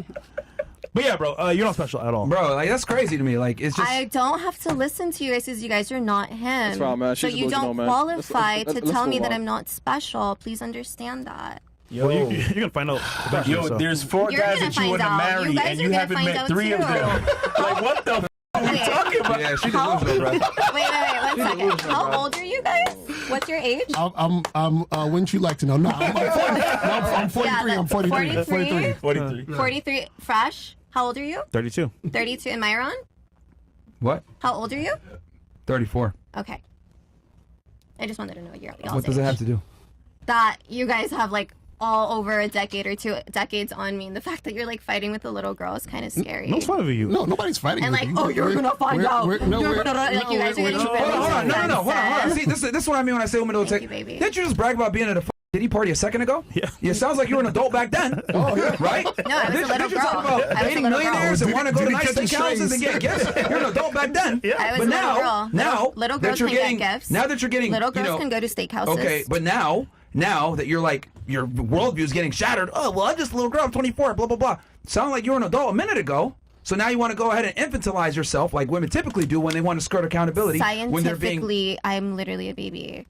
But yeah, bro, you're not special at all. Bro, like that's crazy to me. Like it's just. I don't have to listen to you guys because you guys are not him. That's right, man. So She's you delusional, don't man. qualify Let's to tell me move that on. I'm not special. Please understand that. Yo, you're gonna find out. Yo, there's 4 You're guys gonna that you want to find out. marry, You guys and are you gonna haven't find met out 3 of too. them. Like, what the f are we talking about? Yeah, she's delusional, bro. Wait, 1 second. How old are you guys? What's your age? Wouldn't you like to know? No, I'm 43. Yeah, I'm 43. 43. Fresh. How old are you? 32. 32. Am I wrong? What? How old are you? 34. Okay. I just wanted to know your What does it have to do? That you guys have like all over a decade or 2 decades on me, and the fact that you're like fighting with a little girl is kind of scary. No fun of you. No, nobody's fighting And with like, you. oh, you're gonna find out. Like you guys are getting Hold on. No. Hold on. See, this is what I mean when I say women don't take. baby. Didn't you just brag about being at a Diddy party a second ago? Yeah. It sounds like you were an adult back then. Oh, yeah. Right? No, I was a little Did you talk girl. about I was a dating little millionaires girl. and want to go to Did he nice catch the steakhouses and get strays? gifts? You're an adult back then. I was But a now, little girl. now Little that girls you're can getting, get gifts. now that you're getting, Little girls you know, can go to steakhouses. Okay, but now that you're like, your worldview is getting shattered. Oh, well, I'm just a little girl. I'm 24, blah, blah, blah. Sound like you were an adult a minute ago. So now you want to go ahead and infantilize yourself like women typically do when they want to skirt accountability. When they're being... Scientifically, I'm literally a baby.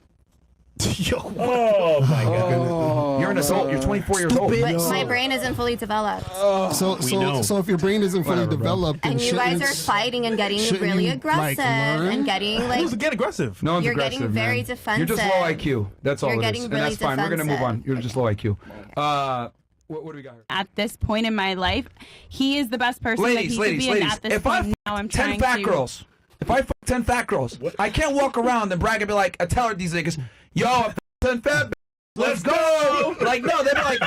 Yo. Oh my god. You're an adult. You're 24 years old. But my brain isn't fully developed. So if your brain isn't fully developed, then And you guys are fighting and getting really aggressive and getting like. Who's getting aggressive? No one's You're aggressive, getting very man. defensive. You're just low IQ. That's all You're it is. getting And really that's fine. We're going to move on. defensive. You're just low IQ. What do we got here? At this point in my life, he is the best person that he could be. And at this If I point now, I'm 10 trying fat to. girls, if I 10 fat girls, I can't walk around and brag and be like, I tell her these niggas, yo, I 10 fat let's go. Like, no, they'd be like,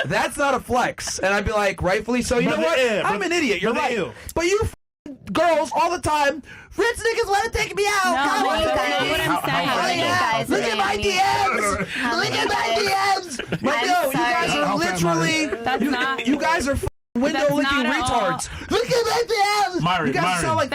that's not a flex. And I'd be like, rightfully so. You know what? I'm an idiot. You're right. But you girls all the time, rich niggas want to take me out. No, that's not what I'm saying. Look at my DMs. Look at my DMs. But yo, you guys are literally, you guys are window licking retards. Look at my DMs. You guys sound like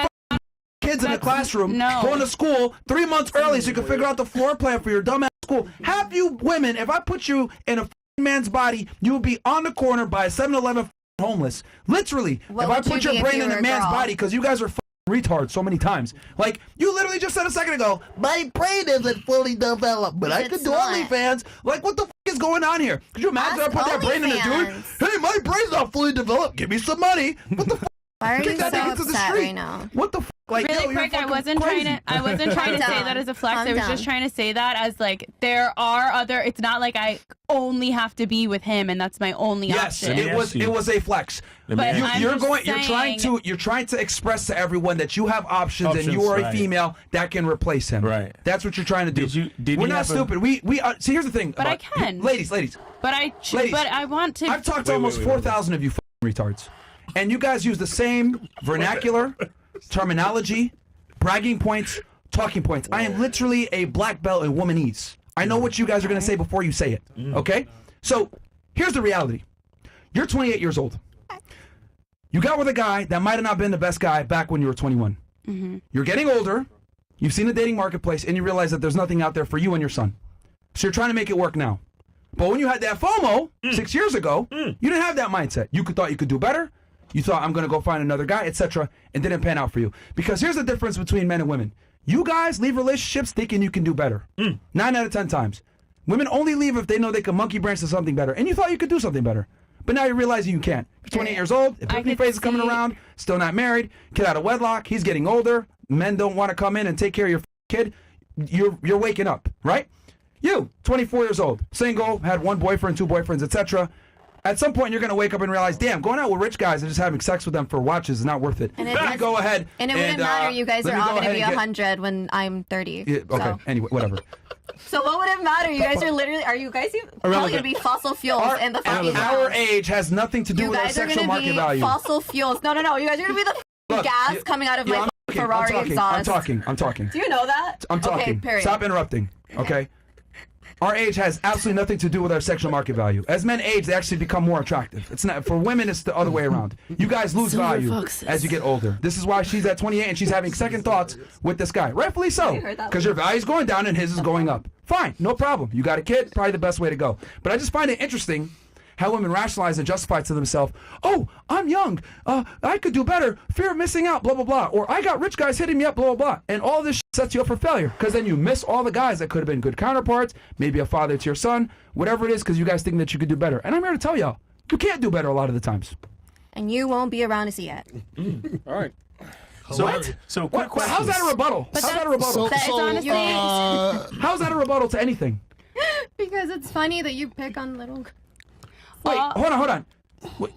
kids in the classroom going to school 3 months early so you can figure out the floor plan for your dumbass school. Have you women, if I put you in a man's body, you would be on the corner by a 7-Eleven homeless. Literally. What if I would put you your be if brain you in a were a man's girl? body, because you guys are retards so many times. Like, you literally just said a second ago, my brain isn't fully developed, but I could do OnlyFans. Like, what the is going on here? Could you imagine I put that brain in a dude? Hey, my brain's not fully developed. Give me some money. What the Why are you Kick so that nigga to the upset street. right now? What the Like, really yo, quick, you're I wasn't crazy. trying to say down. that as a flex. Calm I was down. just trying to say that as like there are other. It's not like I only have to be with him and that's my only Yes, option. it was a flex. But I'm You're trying to express to everyone that you have options and you are a female that can replace him. Right. That's what you're trying to do. We're not stupid. We see. Here's the thing. But I can. Ladies. But I want to. I've talked to almost 4,000 of you retards, and you guys use the same vernacular, terminology, bragging points, talking points. I am literally a black belt in womanese. I know what you guys are going to say before you say it. Okay? So here's the reality. You're 28 years old. You got with a guy that might have not been the best guy back when you were 21. You're getting older. You've seen the dating marketplace, and you realize that there's nothing out there for you and your son. So you're trying to make it work now. But when you had that FOMO 6 years ago, you didn't have that mindset. You thought you could do better. You thought, I'm going to go find another guy, etc., and didn't pan out for you. Because here's the difference between men and women. You guys leave relationships thinking you can do better. 9 out of 10 times. Women only leave if they know they can monkey branch to something better. And you thought you could do something better. But now you're realizing you can't. You're 28 years old, epiphany phase is coming around, still not married, kid out of wedlock, he's getting older, men don't want to come in and take care of your kid. You're waking up, right? You, 24 years old, single, had 1 boyfriend, 2 boyfriends, etc. At some point, you're going to wake up and realize, damn, going out with rich guys and just having sex with them for watches is not worth it. And go ahead. And it wouldn't matter. You guys are all going to be 100 when I'm 30. Yeah, okay, so. Anyway, whatever. So what would it matter? You guys are literally, are you guys probably going to be fossil fuels in the fucking Our age has nothing to do with our sexual market value. Fossil fuels. No. You guys are going to be the gas coming out of my Ferrari exhaust. I'm talking. Do you know that? I'm talking. Okay, Stop interrupting, okay? Our age has absolutely nothing to do with our sexual market value. As men age, they actually become more attractive. It's not for women. It's the other way around. You guys lose value as you get older. This is why she's at 28 and she's having second thoughts with this guy. Rightfully so, because your value's going down and his is going up. Fine, no problem. You got a kid, probably the best way to go. But I just find it interesting how women rationalize and justify to themselves, oh, I'm young, I could do better, fear of missing out, blah, blah, blah. Or I got rich guys hitting me up, blah, blah, blah. And all this sets you up for failure, because then you miss all the guys that could have been good counterparts, maybe a father to your son, whatever it is, because you guys think that you could do better. And I'm here to tell y'all, you can't do better a lot of the times. And you won't be around to see it. All right. So what? So quick question. How's that a rebuttal? How's that a rebuttal? How's that a rebuttal to anything? Because it's funny that you pick on little... Wait, hold on. Wait,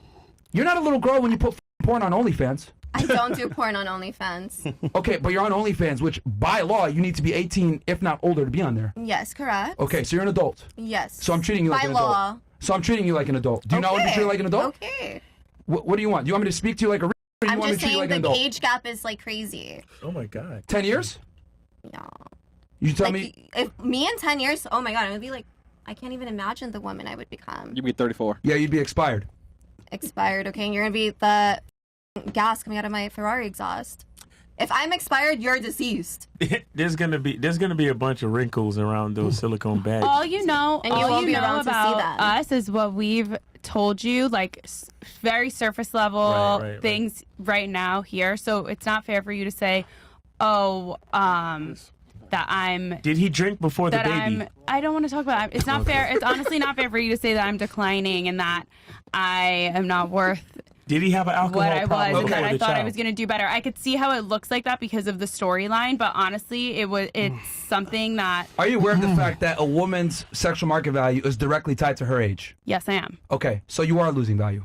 you're not a little girl when you put porn on OnlyFans. I don't do porn on OnlyFans. Okay, but you're on OnlyFans, which by law you need to be 18, if not older, to be on there. Yes, correct. Okay, so you're an adult. Yes. So I'm treating you like an adult. So I'm treating you like an adult. Do you not want to be treated like an adult? Okay. What do you want? Do you want me to speak to you like a? Or you I'm want just me to treat you saying like an the adult? age gap is like crazy. Oh my god. 10 years? No. You tell me. If me in 10 years, oh my god, I would be like, I can't even imagine the woman I would become. You'd be 34. Yeah, you'd be expired. Expired, okay? And you're gonna be the gas coming out of my Ferrari exhaust. If I'm expired, you're deceased. There's gonna be a bunch of wrinkles around those silicone bags. All you know, and you won't be around to see about us is what we've told you, like very surface level things right now here. So it's not fair for you to say, oh, that I'm. Did he drink before the baby? I don't want to talk about it. It's not fair. It's honestly not fair for you to say that I'm declining and that I am not worth. Did he have an alcohol problem? What I was, and that I thought I was going to do better. I could see how it looks like that because of the storyline, but honestly, it's something that. Are you aware of the fact that a woman's sexual market value is directly tied to her age? Yes, I am. Okay, so you are losing value.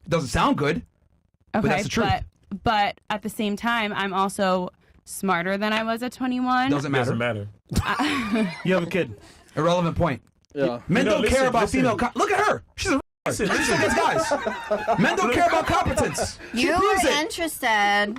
It doesn't sound good, okay, but that's the truth. But at the same time, I'm also smarter than I was at 21. Doesn't matter. Doesn't matter. You have a kid. Irrelevant point. Yeah. Men don't care about female. Look at her. She's a. Listen, guys. Men don't care about competence. You were interested.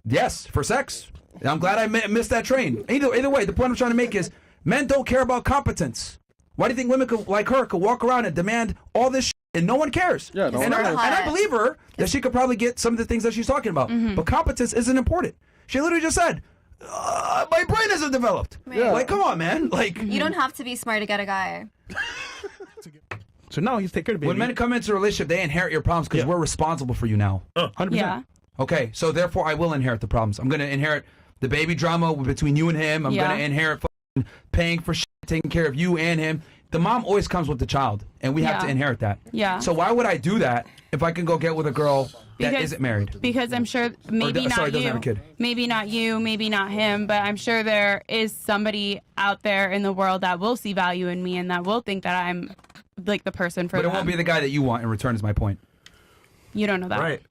Yes, for sex. I'm glad I missed that train. Either way, the point I'm trying to make is men don't care about competence. Why do you think women like her could walk around and demand all this shit and no one cares? Yeah, and I believe her that she could probably get some of the things that she's talking about. But competence isn't important. She literally just said, my brain isn't developed. Yeah. Like, come on, man. Like, you don't have to be smart to get a guy. So now he's take care of the baby. When men come into a relationship, they inherit your problems because we're responsible for you now. 100%. Yeah. Okay, so therefore I will inherit the problems. I'm going to inherit the baby drama between you and him. I'm going to inherit paying for shit, taking care of you and him. The mom always comes with the child, and we have to inherit that. Yeah. So why would I do that if I can go get with a girl that isn't married? Because I'm sure maybe not doesn't have a kid. Maybe not you, maybe not him, but I'm sure there is somebody out there in the world that will see value in me and that will think that I'm like the person for them. But it won't be the guy that you want in return is my point. You don't know that. Right.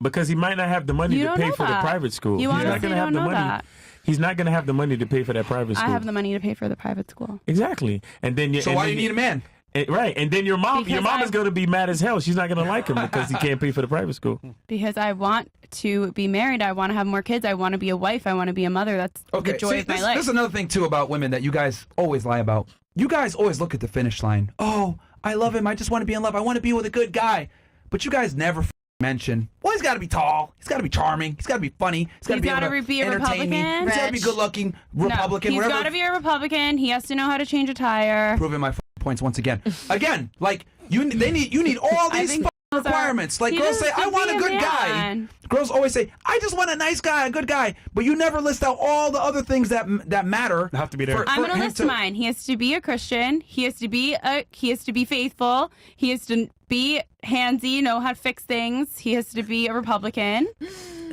Because he might not have the money to pay for the private school. You honestly don't know that. He's not going to have the money to pay for that private school. I have the money to pay for the private school. Exactly. And then so why do you need a man? Right. And then your mom is going to be mad as hell. She's not going to like him because he can't pay for the private school. Because I want to be married. I want to have more kids. I want to be a wife. I want to be a mother. That's the joy of my life. This is another thing, too, about women that you guys always lie about. You guys always look at the finish line. Oh, I love him. I just want to be in love. I want to be with a good guy. But you guys never mention, what he's got to be tall. He's got to be charming. He's got to be funny. He's got to be able to be a entertain me. Republican. He's got to be good-looking Republican. He's got to be a Republican. He has to know how to change a tire. Proving my points once again. Again, like you need all these requirements. Like girls say, I want a good guy. Girls always say, I just want a nice guy, a good guy. But you never list out all the other things that matter. Have to be there. I'm gonna list mine. He has to be a Christian. He has to be faithful. He has to be handsy, know how to fix things. He has to be a Republican.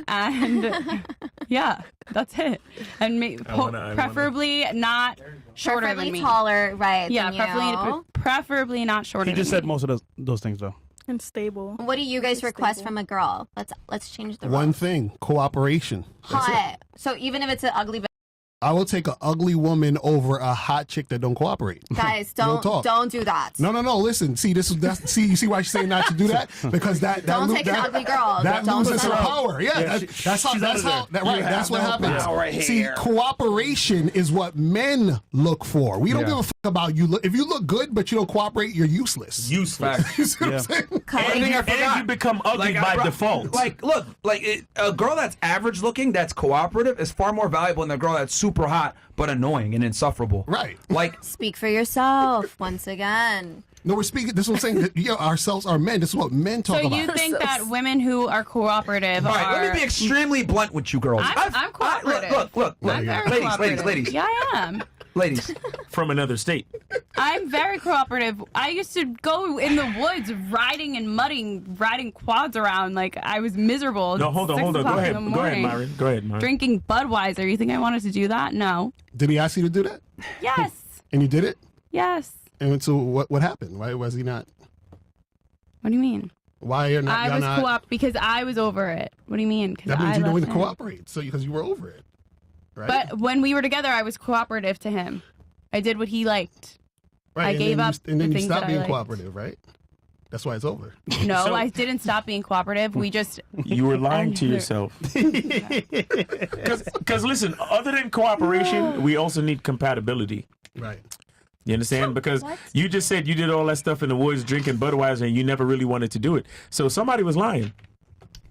And yeah, that's it. And preferably not shorter than me. Taller, right? Yeah, preferably not shorter. He just said most of those things though. And stable. What do you guys request from a girl? Let's change the one roles. thing: cooperation. Hot. So even if it's an ugly. I will take an ugly woman over a hot chick that don't cooperate. Guys, don't do that. No. Listen, see, you see why she's saying not to do that? Because that don't take an ugly girl. That loses her power. Yeah, that's what happens. Right, see, cooperation is what men look for. We don't give a fuck about you. If you look good but you don't cooperate, you're useless. You see what I'm saying? And you become ugly by default. Like, look, a girl that's average looking, that's cooperative, is far more valuable than a girl that's super hot but annoying and insufferable. Right. Like, speak for yourself once again. No, we're speaking. This is what I'm saying. Ourselves are men. This is what men talk about. So you think that women who are cooperative all right, let me be extremely blunt with you girls. I'm cooperative. Look. Ladies. Yeah, I am. Ladies. From another state. I'm very cooperative. I used to go in the woods riding quads around like I was miserable. No, hold on. Go ahead, Myron. Go ahead, Myron. Drinking Budweiser. You think I wanted to do that? No. Did he ask you to do that? Yes. And you did it? Yes. And so what happened? Why was he not? What do you mean? Why you're not? I was because I was over it. What do you mean? That means you don't want to cooperate. So because you were over it, right? But when we were together, I was cooperative to him. I did what he liked. Right. I gave up. And then you stopped being liked. cooperative, right? That's why it's over. No, I didn't stop being cooperative. We just you were lying to yourself. Because listen, other than cooperation, we also need compatibility. Right. You understand? Because you just said you did all that stuff in the woods drinking Budweiser and you never really wanted to do it. So somebody was lying.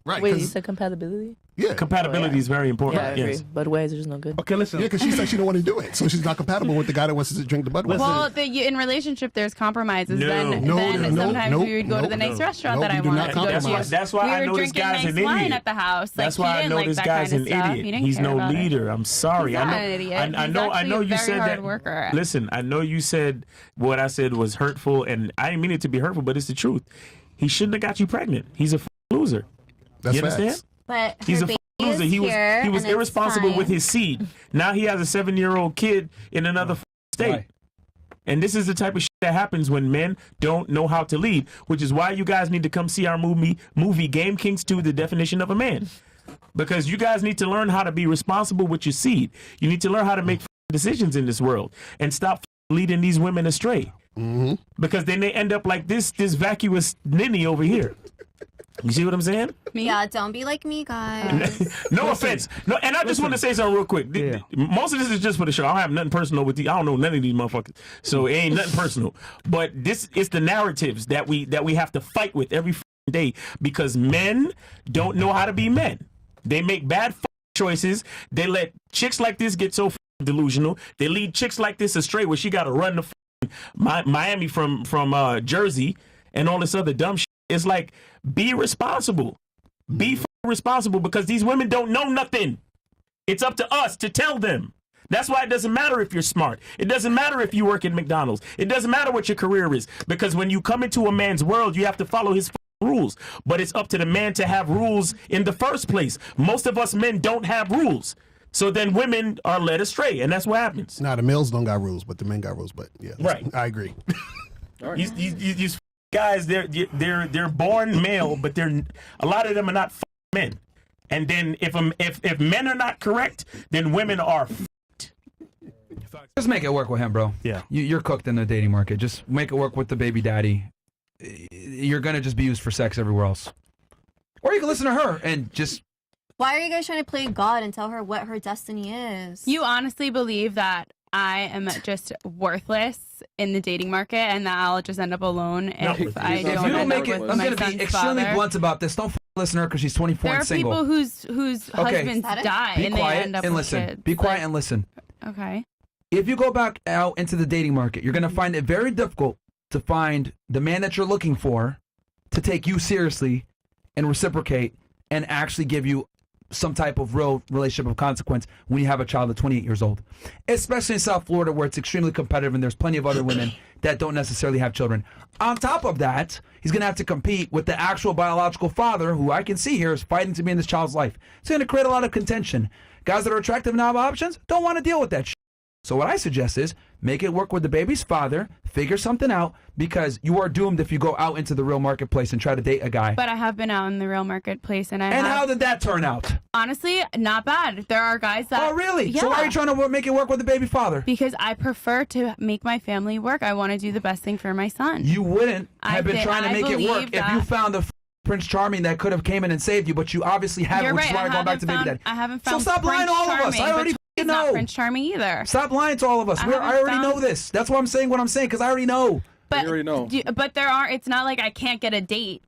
Right. Wait, you said compatibility? Yeah. Compatibility is very important. Yeah, I agree. Budweiser's no good. Okay, listen. Yeah, because she said she don't want to do it. So she's not compatible with the guy that wants to drink the Budweiser. Well, in relationship, there's compromises. Then sometimes we would go to the next restaurant that I wanted to go to. That's why I know this guy's an idiot. Wine at the house. That's why I know this guy's an idiot. He's no leader. I'm sorry. I know you said that. Listen, I know you said what I said was hurtful, and I didn't mean it to be hurtful, but it's the truth. He shouldn't have got you pregnant. He's a loser. That's you understand? facts. But he's a loser. He was irresponsible with his seed. Now he has a 7-year-old kid in another state. Right. And this is the type of shit that happens when men don't know how to lead, which is why you guys need to come see our movie Game Kings 2, The Definition of a Man. Because you guys need to learn how to be responsible with your seed. You need to learn how to make decisions in this world and stop leading these women astray. Mm-hmm. Because then they end up like this vacuous ninny over here. You see what I'm saying? Yeah, don't be like me, guys. No offense. No, and I just want to say something real quick. Yeah. Most of this is just for the show. I don't have nothing personal with you. I don't know none of these motherfuckers. So it ain't nothing personal. But this is the narratives that we have to fight with every day because men don't know how to be men. They make bad choices. They let chicks like this get so delusional. They lead chicks like this astray where she got to run to Miami from Jersey and all this other dumb shit. It's like, be responsible. Be responsible because these women don't know nothing. It's up to us to tell them. That's why it doesn't matter if you're smart. It doesn't matter if you work at McDonald's. It doesn't matter what your career is. Because when you come into a man's world, you have to follow his rules. But it's up to the man to have rules in the first place. Most of us men don't have rules. So then women are led astray, and that's what happens. Nah, the males don't got rules, but the men got rules. But yeah, right. I agree. All right. These guys, they're born male, but a lot of them are not men. And then if men are not correct, then women are. Just make it work with him, bro. Yeah, you're cooked in the dating market. Just make it work with the baby daddy. You're gonna just be used for sex everywhere else, or you can listen to her and just. Why are you guys trying to play God and tell her what her destiny is? You honestly believe that I am just worthless in the dating market and that I'll just end up alone if I don't end up with my son's father? I'm gonna be extremely blunt about this. Don't listener because she's 24 and single. There are people whose husbands die Be and they quiet end up and with listen. kids. Be quiet and listen. Okay. If you go back out into the dating market, you're going to find it very difficult to find the man that you're looking for to take you seriously and reciprocate and actually give you some type of real relationship of consequence when you have a child at 28 years old. Especially in South Florida where it's extremely competitive and there's plenty of other women that don't necessarily have children. On top of that, he's going to have to compete with the actual biological father who I can see here is fighting to be in this child's life. It's going to create a lot of contention. Guys that are attractive and have options don't want to deal with that shit. So what I suggest is make it work with the baby's father, figure something out, because you are doomed if you go out into the real marketplace and try to date a guy. But I have been out in the real marketplace and how did that turn out? Honestly, not bad. There are guys that... Oh, really? Yeah. So why are you trying to make it work with the baby father? Because I prefer to make my family work. I want to do the best thing for my son. You wouldn't have been trying to make it work if you found a Prince Charming that could have came in and saved you, but you obviously haven't, which is why I'm going back to baby daddy. I haven't found So stop lying to all of us. I already He's know. not Prince Charming either. Stop lying to all of us. I already know this. That's why I'm saying what I'm saying, because I already know. But you already know. But it's not like I can't get a date.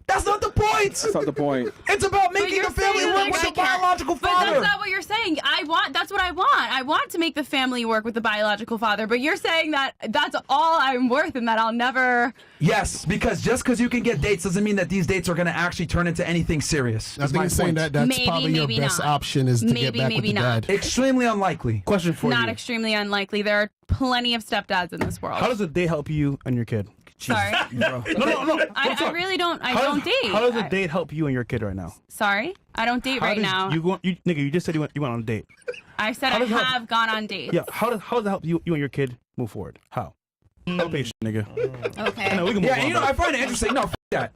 That's not the point. That's not the point. It's about making a family work with the biological father. But that's not what you're saying. That's what I want. I want to make the family work with the biological father. But you're saying that that's all I'm worth and that I'll never. Yes, because just because you can get dates doesn't mean that these dates are going to actually turn into anything serious. I think he's saying that's probably your best option is to get back with the dad. Extremely unlikely. Question for you. Not extremely unlikely. There are plenty of stepdads in this world. How does a date help you and your kid? Sorry. No. I really don't. I don't date. How does a date help you and your kid right now? Sorry, I don't date right now. You just said you went on a date. I said I have gone on dates. Yeah. How does it help you and your kid move forward? How? No patient, nigga. Okay. No, we can move on, I find it interesting. No, that.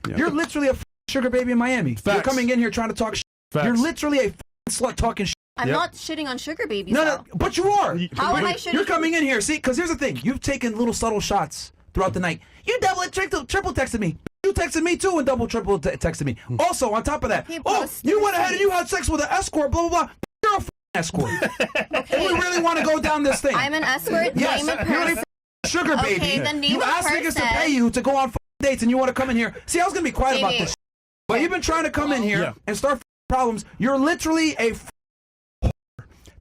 Yeah. You're literally a sugar baby in Miami. Facts. You're coming in here trying to talk shit. You're literally a slut talking shit. I'm not shitting on sugar babies. No, but you are. How am I shitting? You're coming in here, see, because here's the thing. You've taken little subtle shots throughout the night. You double and triple texted me. You texted me too and double triple texted me. Also, on top of that, you went ahead and you had sex with an escort, blah, blah, blah. You're a escort. Okay. We really want to go down this thing. I'm an escort. Yes, name a you're person. a sugar baby. Okay, then name you a asked person. niggas to pay you to go on dates and you want to come in here. See, I was going to be quiet about this. But you've been trying to come in here and start problems. You're literally a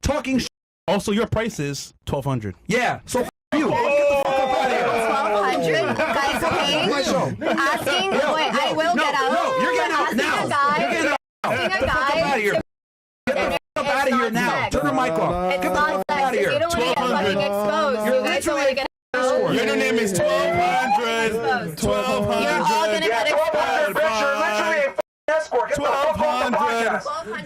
talking shit. Also, your price is $1,200. Yeah, so you. Get the fuck up out of here. $1,200 guys paying. Asking, I will get out. No, you're getting out now. You're getting out. Get the fuck up out of here. Get the fuck up out of here now. Turn the mic off. Get the fuck out of here. You don't want to get fucking exposed. You're You guys don't want to get exposed. Your name is $1,200. $1,200. You're all gonna get exposed. Bitch, you're literally a escort. Get the fuck off the podcast.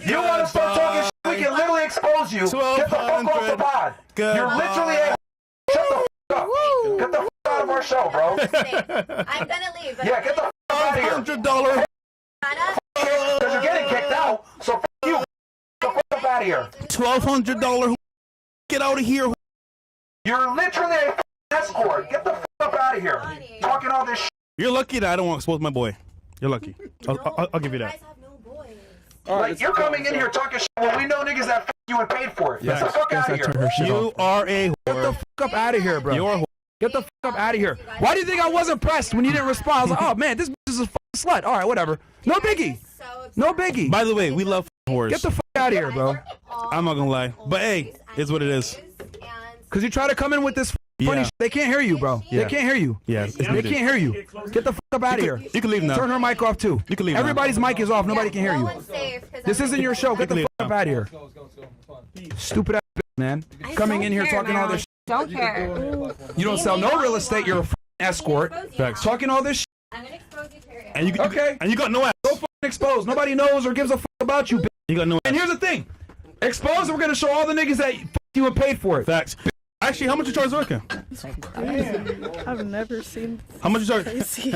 You want to start talking shit, we can literally expose you. Get the fuck off the pod. You're literally a shut the fuck up. Get the fuck out of our show, bro. I'm gonna leave. Yeah, get the fuck out of here. $100. Because you're getting kicked out, so fuck you. Get the fuck up out of here. $1,200. Get out of here. You're literally a escort. Get the fuck up out of here. Talking all this shit. You're lucky that I don't want to expose my boy. You're lucky. I'll give you that. Like, you're coming in here talking shit when we know niggas that fuck you and paid for it. Get the fuck out of here. You are a whore. Get the fuck up out of here, bro. You're a whore. Get the fuck up out of here. Why do you think I wasn't pressed when you didn't respond? I was like, oh man, this bitch is a fucking slut. All right, whatever. No biggie. No biggie. By the way, we love whores. Get the fuck out of here, bro. I'm not gonna lie. But hey, it's what it is. Because you try to come in with this funny shit. They can't hear you, bro. Yeah. They can't hear you. Yeah, they can't hear you. Get the fuck up out of here. You can leave now. Turn her mic off too. You can leave now. Everybody's mic is off. Nobody can hear you. This isn't your show. Get the fuck up out of here. Stupid ass bitch, man. Coming in here talking all this shit. Don't care. You don't sell no real estate. You're a escort. Facts. Talking all this shit. I'm gonna expose you to your And you Okay. And you got no ass. Go fucking expose. Nobody knows or gives a fuck about you, bitch. You got no ass. And here's the thing. Expose, we're going to show all the niggas that fuck you and paid for it. Facts. Actually, how much you charge working? I've never seen. How much you charge? Crazy.